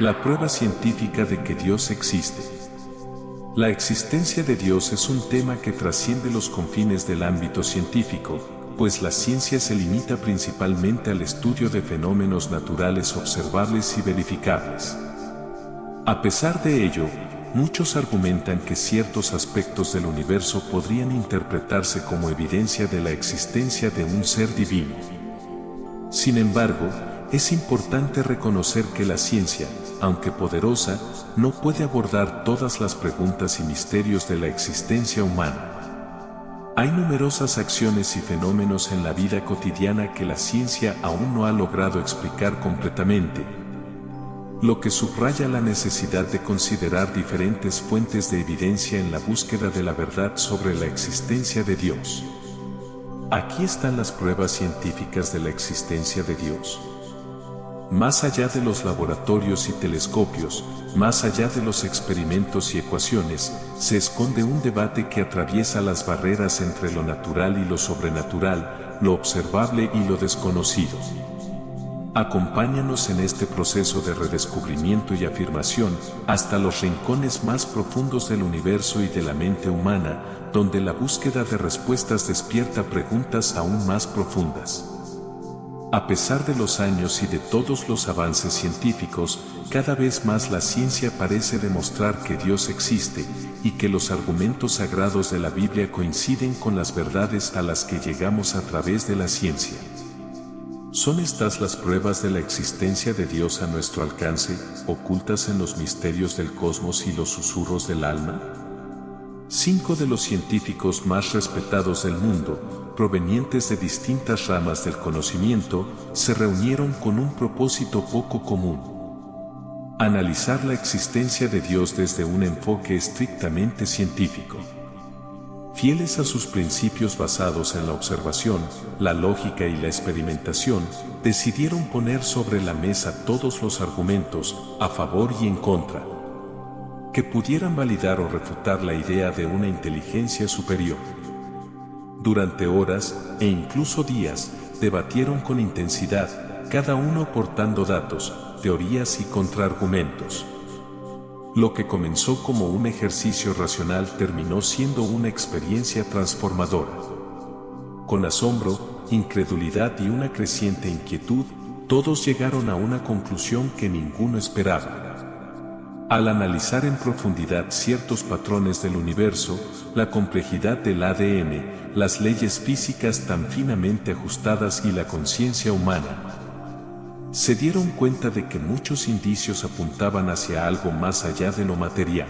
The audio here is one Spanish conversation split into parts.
La prueba científica de que Dios existe. La existencia de Dios es un tema que trasciende los confines del ámbito científico, pues la ciencia se limita principalmente al estudio de fenómenos naturales observables y verificables. A pesar de ello, muchos argumentan que ciertos aspectos del universo podrían interpretarse como evidencia de la existencia de un ser divino. Sin embargo, es importante reconocer que la ciencia, aunque poderosa, no puede abordar todas las preguntas y misterios de la existencia humana. Hay numerosas acciones y fenómenos en la vida cotidiana que la ciencia aún no ha logrado explicar completamente, lo que subraya la necesidad de considerar diferentes fuentes de evidencia en la búsqueda de la verdad sobre la existencia de Dios. Aquí están las pruebas científicas de la existencia de Dios. Más allá de los laboratorios y telescopios, más allá de los experimentos y ecuaciones, se esconde un debate que atraviesa las barreras entre lo natural y lo sobrenatural, lo observable y lo desconocido. Acompáñanos en este proceso de redescubrimiento y afirmación hasta los rincones más profundos del universo y de la mente humana, donde la búsqueda de respuestas despierta preguntas aún más profundas. A pesar de los años y de todos los avances científicos, cada vez más la ciencia parece demostrar que Dios existe y que los argumentos sagrados de la Biblia coinciden con las verdades a las que llegamos a través de la ciencia. ¿Son estas las pruebas de la existencia de Dios a nuestro alcance, ocultas en los misterios del cosmos y los susurros del alma? 5 de los científicos más respetados del mundo, provenientes de distintas ramas del conocimiento, se reunieron con un propósito poco común: analizar la existencia de Dios desde un enfoque estrictamente científico. Fieles a sus principios basados en la observación, la lógica y la experimentación, decidieron poner sobre la mesa todos los argumentos, a favor y en contra, que pudieran validar o refutar la idea de una inteligencia superior. Durante horas, e incluso días, debatieron con intensidad, cada uno aportando datos, teorías y contraargumentos. Lo que comenzó como un ejercicio racional terminó siendo una experiencia transformadora. Con asombro, incredulidad y una creciente inquietud, todos llegaron a una conclusión que ninguno esperaba. Al analizar en profundidad ciertos patrones del universo, la complejidad del ADN, las leyes físicas tan finamente ajustadas y la conciencia humana, se dieron cuenta de que muchos indicios apuntaban hacia algo más allá de lo material.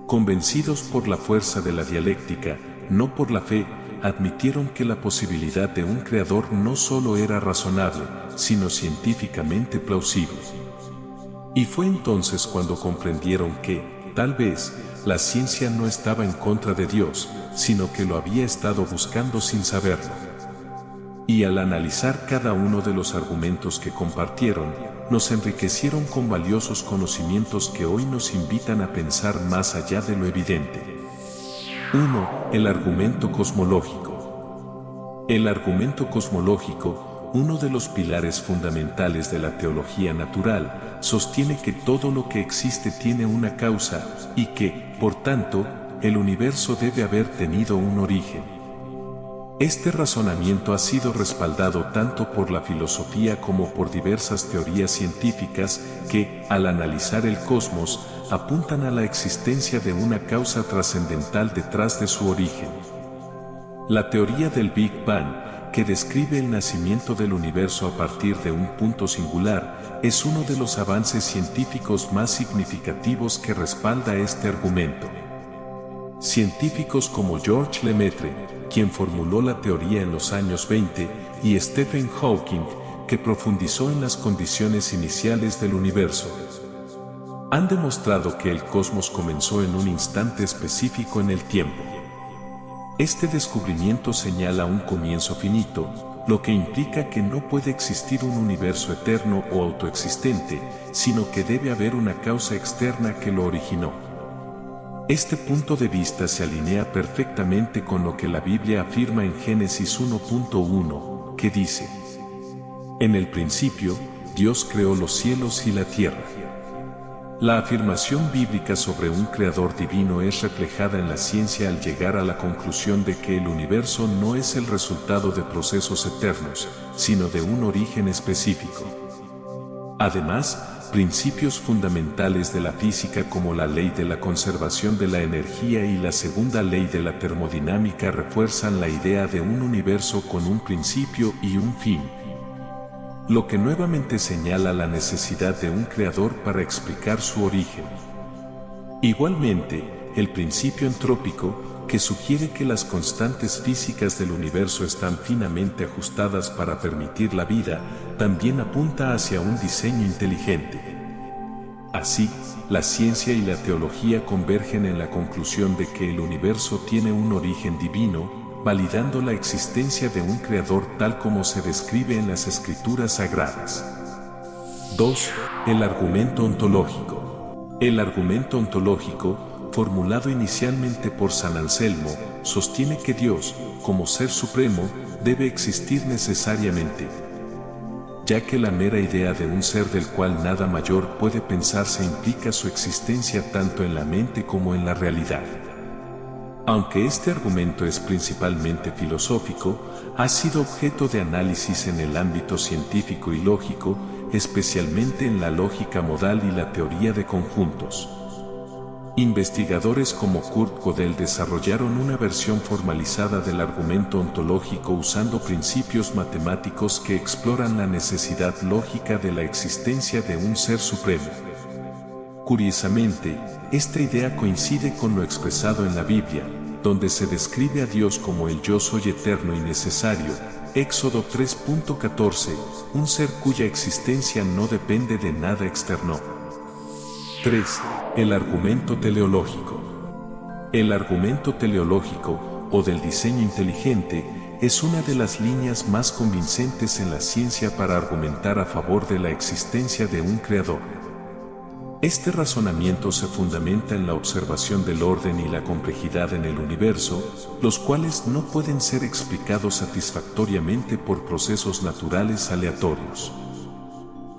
Convencidos por la fuerza de la dialéctica, no por la fe, admitieron que la posibilidad de un creador no solo era razonable, sino científicamente plausible. Y fue entonces cuando comprendieron que, tal vez, la ciencia no estaba en contra de Dios, sino que lo había estado buscando sin saberlo. Y al analizar cada uno de los argumentos que compartieron, nos enriquecieron con valiosos conocimientos que hoy nos invitan a pensar más allá de lo evidente. 1. El argumento cosmológico. El argumento cosmológico, uno de los pilares fundamentales de la teología natural, sostiene que todo lo que existe tiene una causa, y que, por tanto, el universo debe haber tenido un origen. Este razonamiento ha sido respaldado tanto por la filosofía como por diversas teorías científicas que, al analizar el cosmos, apuntan a la existencia de una causa trascendental detrás de su origen. La teoría del Big Bang, que describe el nacimiento del universo a partir de un punto singular, es uno de los avances científicos más significativos que respalda este argumento. Científicos como Georges Lemaitre, quien formuló la teoría en los años 20, y Stephen Hawking, que profundizó en las condiciones iniciales del universo, han demostrado que el cosmos comenzó en un instante específico en el tiempo. Este descubrimiento señala un comienzo finito, lo que implica que no puede existir un universo eterno o autoexistente, sino que debe haber una causa externa que lo originó. Este punto de vista se alinea perfectamente con lo que la Biblia afirma en Génesis 1.1, que dice: En el principio, Dios creó los cielos y la tierra. La afirmación bíblica sobre un creador divino es reflejada en la ciencia al llegar a la conclusión de que el universo no es el resultado de procesos eternos, sino de un origen específico. Además, principios fundamentales de la física como la ley de la conservación de la energía y la segunda ley de la termodinámica refuerzan la idea de un universo con un principio y un fin, lo que nuevamente señala la necesidad de un creador para explicar su origen. Igualmente, el principio entrópico, que sugiere que las constantes físicas del universo están finamente ajustadas para permitir la vida, también apunta hacia un diseño inteligente. Así, la ciencia y la teología convergen en la conclusión de que el universo tiene un origen divino, validando la existencia de un creador tal como se describe en las escrituras sagradas. 2. El argumento ontológico. El argumento ontológico, formulado inicialmente por San Anselmo, sostiene que Dios, como ser supremo, debe existir necesariamente, ya que la mera idea de un ser del cual nada mayor puede pensarse implica su existencia tanto en la mente como en la realidad. Aunque este argumento es principalmente filosófico, ha sido objeto de análisis en el ámbito científico y lógico, especialmente en la lógica modal y la teoría de conjuntos. Investigadores como Kurt Gödel desarrollaron una versión formalizada del argumento ontológico usando principios matemáticos que exploran la necesidad lógica de la existencia de un ser supremo. Curiosamente, esta idea coincide con lo expresado en la Biblia, donde se describe a Dios como el Yo Soy eterno y necesario, Éxodo 3.14, un ser cuya existencia no depende de nada externo. 3. El argumento teleológico. El argumento teleológico, o del diseño inteligente, es una de las líneas más convincentes en la ciencia para argumentar a favor de la existencia de un creador. Este razonamiento se fundamenta en la observación del orden y la complejidad en el universo, los cuales no pueden ser explicados satisfactoriamente por procesos naturales aleatorios.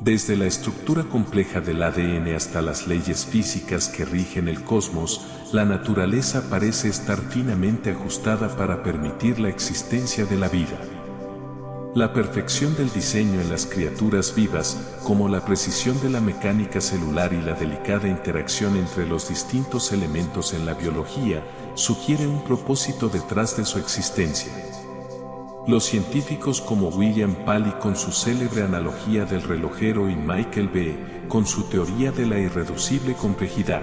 Desde la estructura compleja del ADN hasta las leyes físicas que rigen el cosmos, la naturaleza parece estar finamente ajustada para permitir la existencia de la vida. La perfección del diseño en las criaturas vivas, como la precisión de la mecánica celular y la delicada interacción entre los distintos elementos en la biología, sugiere un propósito detrás de su existencia. Los científicos como William Paley con su célebre analogía del relojero y Michael B. con su teoría de la irreducible complejidad,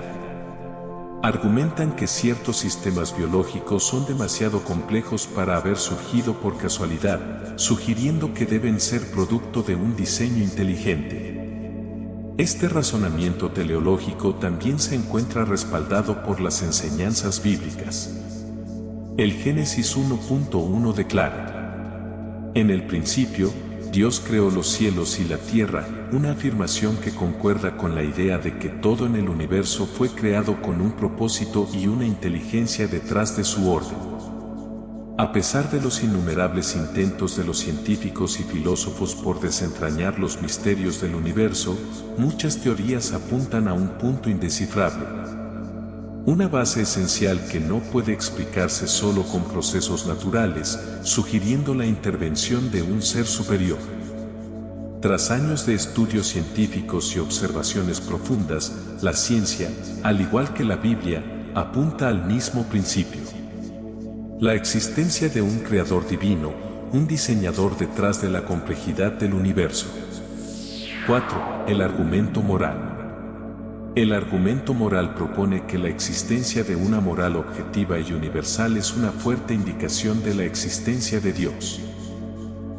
argumentan que ciertos sistemas biológicos son demasiado complejos para haber surgido por casualidad, sugiriendo que deben ser producto de un diseño inteligente. Este razonamiento teleológico también se encuentra respaldado por las enseñanzas bíblicas. El Génesis 1.1 declara: En el principio, Dios creó los cielos y la tierra, una afirmación que concuerda con la idea de que todo en el universo fue creado con un propósito y una inteligencia detrás de su orden. A pesar de los innumerables intentos de los científicos y filósofos por desentrañar los misterios del universo, muchas teorías apuntan a un punto indescifrable. Una base esencial que no puede explicarse solo con procesos naturales, sugiriendo la intervención de un ser superior. Tras años de estudios científicos y observaciones profundas, la ciencia, al igual que la Biblia, apunta al mismo principio: la existencia de un creador divino, un diseñador detrás de la complejidad del universo. 4. El argumento moral. El argumento moral propone que la existencia de una moral objetiva y universal es una fuerte indicación de la existencia de Dios.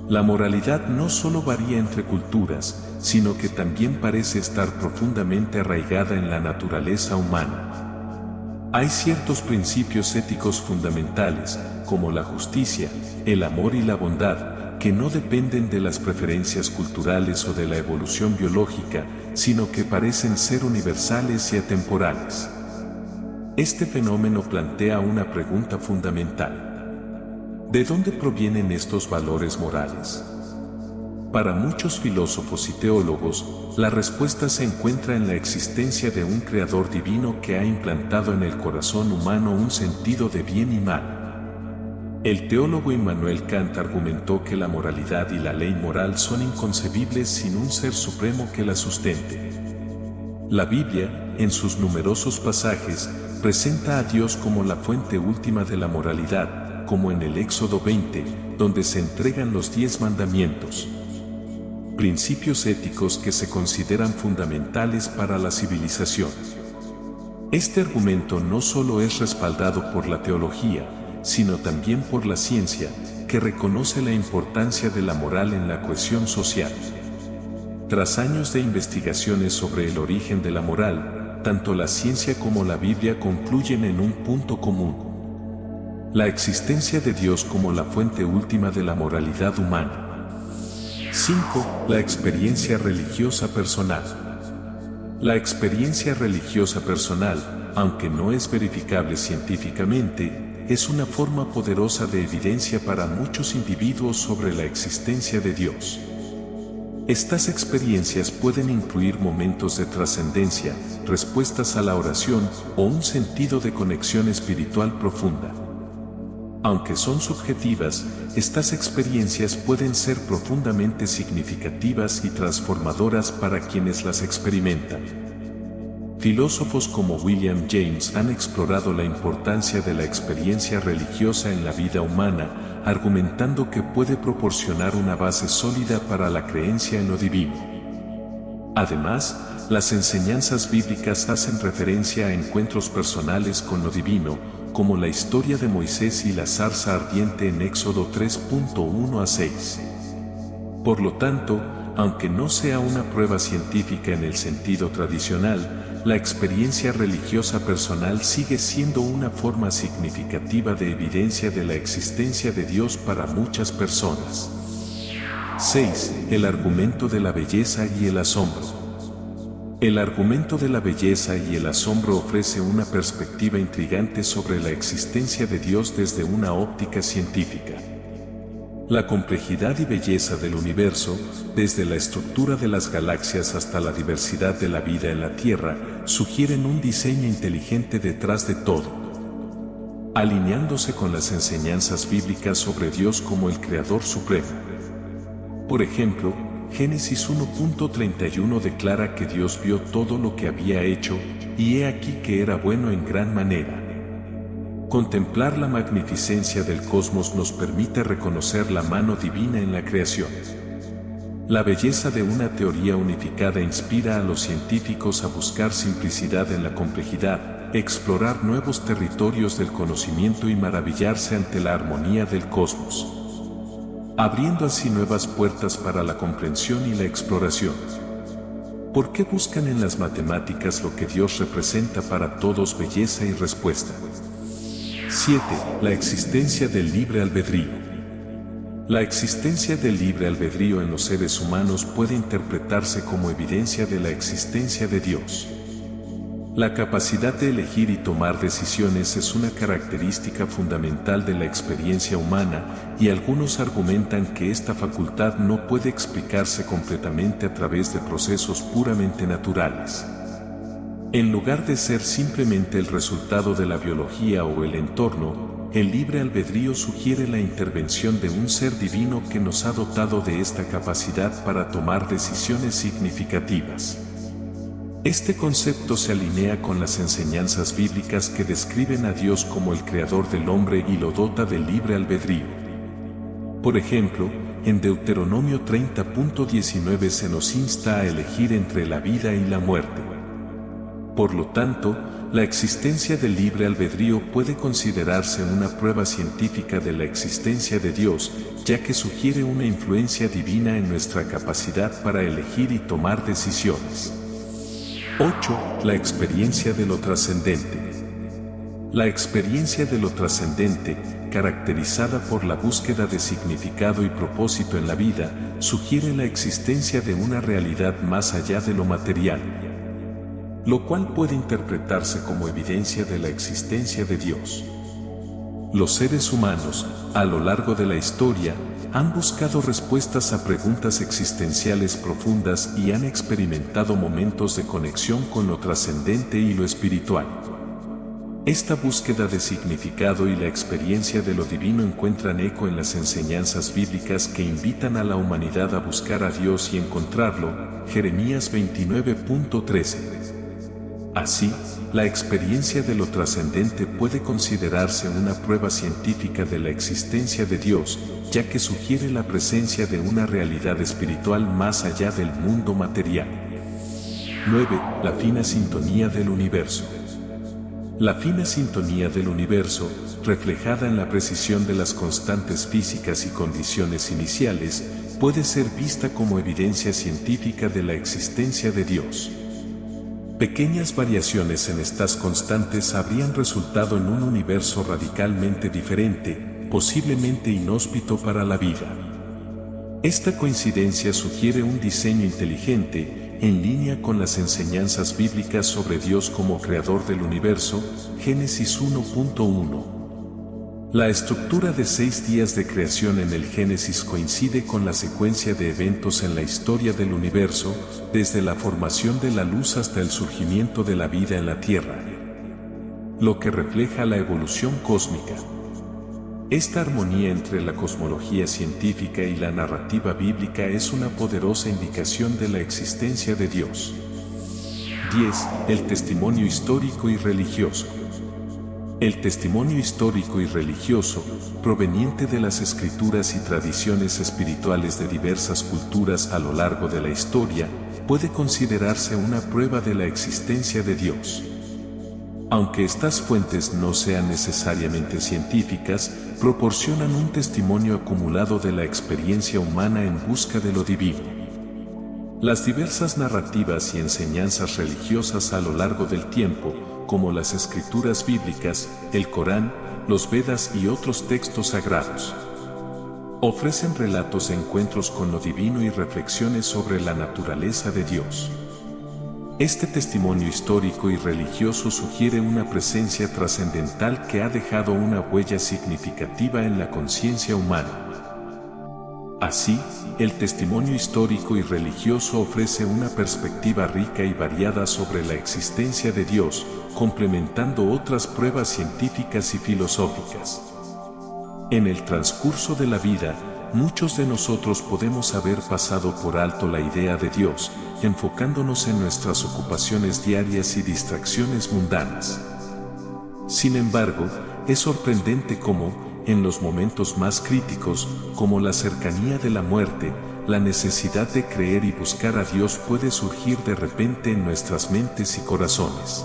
La moralidad no solo varía entre culturas, sino que también parece estar profundamente arraigada en la naturaleza humana. Hay ciertos principios éticos fundamentales, como la justicia, el amor y la bondad, que no dependen de las preferencias culturales o de la evolución biológica, sino que parecen ser universales y atemporales. Este fenómeno plantea una pregunta fundamental: ¿de dónde provienen estos valores morales? Para muchos filósofos y teólogos, la respuesta se encuentra en la existencia de un creador divino que ha implantado en el corazón humano un sentido de bien y mal. El teólogo Immanuel Kant argumentó que la moralidad y la ley moral son inconcebibles sin un ser supremo que la sustente. La Biblia, en sus numerosos pasajes, presenta a Dios como la fuente última de la moralidad, como en el Éxodo 20, donde se entregan los 10 mandamientos. Principios éticos que se consideran fundamentales para la civilización. Este argumento no solo es respaldado por la teología, sino también por la ciencia, que reconoce la importancia de la moral en la cohesión social. Tras años de investigaciones sobre el origen de la moral, tanto la ciencia como la Biblia concluyen en un punto común: la existencia de Dios como la fuente última de la moralidad humana. 5. La experiencia religiosa personal. La experiencia religiosa personal, aunque no es verificable científicamente, es una forma poderosa de evidencia para muchos individuos sobre la existencia de Dios. Estas experiencias pueden incluir momentos de trascendencia, respuestas a la oración o un sentido de conexión espiritual profunda. Aunque son subjetivas, estas experiencias pueden ser profundamente significativas y transformadoras para quienes las experimentan. Filósofos como William James han explorado la importancia de la experiencia religiosa en la vida humana, argumentando que puede proporcionar una base sólida para la creencia en lo divino. Además, las enseñanzas bíblicas hacen referencia a encuentros personales con lo divino, como la historia de Moisés y la zarza ardiente en Éxodo 3.1 a 6. Por lo tanto, aunque no sea una prueba científica en el sentido tradicional, la experiencia religiosa personal sigue siendo una forma significativa de evidencia de la existencia de Dios para muchas personas. 6. El argumento de la belleza y el asombro. El argumento de la belleza y el asombro ofrece una perspectiva intrigante sobre la existencia de Dios desde una óptica científica. La complejidad y belleza del universo, desde la estructura de las galaxias hasta la diversidad de la vida en la Tierra, sugieren un diseño inteligente detrás de todo, alineándose con las enseñanzas bíblicas sobre Dios como el Creador Supremo. Por ejemplo, Génesis 1.31 declara que Dios vio todo lo que había hecho, y he aquí que era bueno en gran manera. Contemplar la magnificencia del cosmos nos permite reconocer la mano divina en la creación. La belleza de una teoría unificada inspira a los científicos a buscar simplicidad en la complejidad, explorar nuevos territorios del conocimiento y maravillarse ante la armonía del cosmos, abriendo así nuevas puertas para la comprensión y la exploración. ¿Por qué buscan en las matemáticas lo que Dios representa para todos belleza y respuesta? 7. La existencia del libre albedrío. La existencia del libre albedrío en los seres humanos puede interpretarse como evidencia de la existencia de Dios. La capacidad de elegir y tomar decisiones es una característica fundamental de la experiencia humana, y algunos argumentan que esta facultad no puede explicarse completamente a través de procesos puramente naturales. En lugar de ser simplemente el resultado de la biología o el entorno, el libre albedrío sugiere la intervención de un ser divino que nos ha dotado de esta capacidad para tomar decisiones significativas. Este concepto se alinea con las enseñanzas bíblicas que describen a Dios como el creador del hombre y lo dota del libre albedrío. Por ejemplo, en Deuteronomio 30.19 se nos insta a elegir entre la vida y la muerte. Por lo tanto, la existencia del libre albedrío puede considerarse una prueba científica de la existencia de Dios, ya que sugiere una influencia divina en nuestra capacidad para elegir y tomar decisiones. 8. La experiencia de lo trascendente. La experiencia de lo trascendente, caracterizada por la búsqueda de significado y propósito en la vida, sugiere la existencia de una realidad más allá de lo material, lo cual puede interpretarse como evidencia de la existencia de Dios. Los seres humanos, a lo largo de la historia, han buscado respuestas a preguntas existenciales profundas y han experimentado momentos de conexión con lo trascendente y lo espiritual. Esta búsqueda de significado y la experiencia de lo divino encuentran eco en las enseñanzas bíblicas que invitan a la humanidad a buscar a Dios y encontrarlo, Jeremías 29.13. Así, la experiencia de lo trascendente puede considerarse una prueba científica de la existencia de Dios, ya que sugiere la presencia de una realidad espiritual más allá del mundo material. 9. La fina sintonía del universo. La fina sintonía del universo, reflejada en la precisión de las constantes físicas y condiciones iniciales, puede ser vista como evidencia científica de la existencia de Dios. Pequeñas variaciones en estas constantes habrían resultado en un universo radicalmente diferente, posiblemente inhóspito para la vida. Esta coincidencia sugiere un diseño inteligente, en línea con las enseñanzas bíblicas sobre Dios como creador del universo, Génesis 1.1. La estructura de 6 días de creación en el Génesis coincide con la secuencia de eventos en la historia del universo, desde la formación de la luz hasta el surgimiento de la vida en la Tierra, lo que refleja la evolución cósmica. Esta armonía entre la cosmología científica y la narrativa bíblica es una poderosa indicación de la existencia de Dios. 10. El testimonio histórico y religioso. El testimonio histórico y religioso, proveniente de las escrituras y tradiciones espirituales de diversas culturas a lo largo de la historia, puede considerarse una prueba de la existencia de Dios. Aunque estas fuentes no sean necesariamente científicas, proporcionan un testimonio acumulado de la experiencia humana en busca de lo divino. Las diversas narrativas y enseñanzas religiosas a lo largo del tiempo, como las escrituras bíblicas, el Corán, los Vedas y otros textos sagrados, ofrecen relatos de encuentros con lo divino y reflexiones sobre la naturaleza de Dios. Este testimonio histórico y religioso sugiere una presencia trascendental que ha dejado una huella significativa en la conciencia humana. Así, el testimonio histórico y religioso ofrece una perspectiva rica y variada sobre la existencia de Dios, complementando otras pruebas científicas y filosóficas. En el transcurso de la vida, muchos de nosotros podemos haber pasado por alto la idea de Dios, enfocándonos en nuestras ocupaciones diarias y distracciones mundanas. Sin embargo, es sorprendente cómo, en los momentos más críticos, como la cercanía de la muerte, la necesidad de creer y buscar a Dios puede surgir de repente en nuestras mentes y corazones.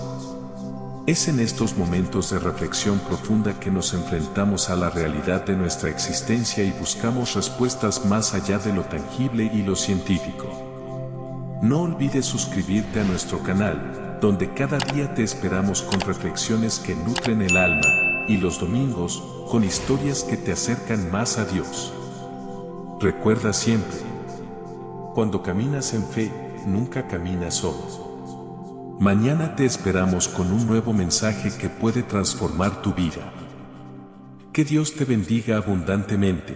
Es en estos momentos de reflexión profunda que nos enfrentamos a la realidad de nuestra existencia y buscamos respuestas más allá de lo tangible y lo científico. No olvides suscribirte a nuestro canal, donde cada día te esperamos con reflexiones que nutren el alma, y los domingos, con historias que te acercan más a Dios. Recuerda siempre, cuando caminas en fe, nunca caminas solo. Mañana te esperamos con un nuevo mensaje que puede transformar tu vida. Que Dios te bendiga abundantemente.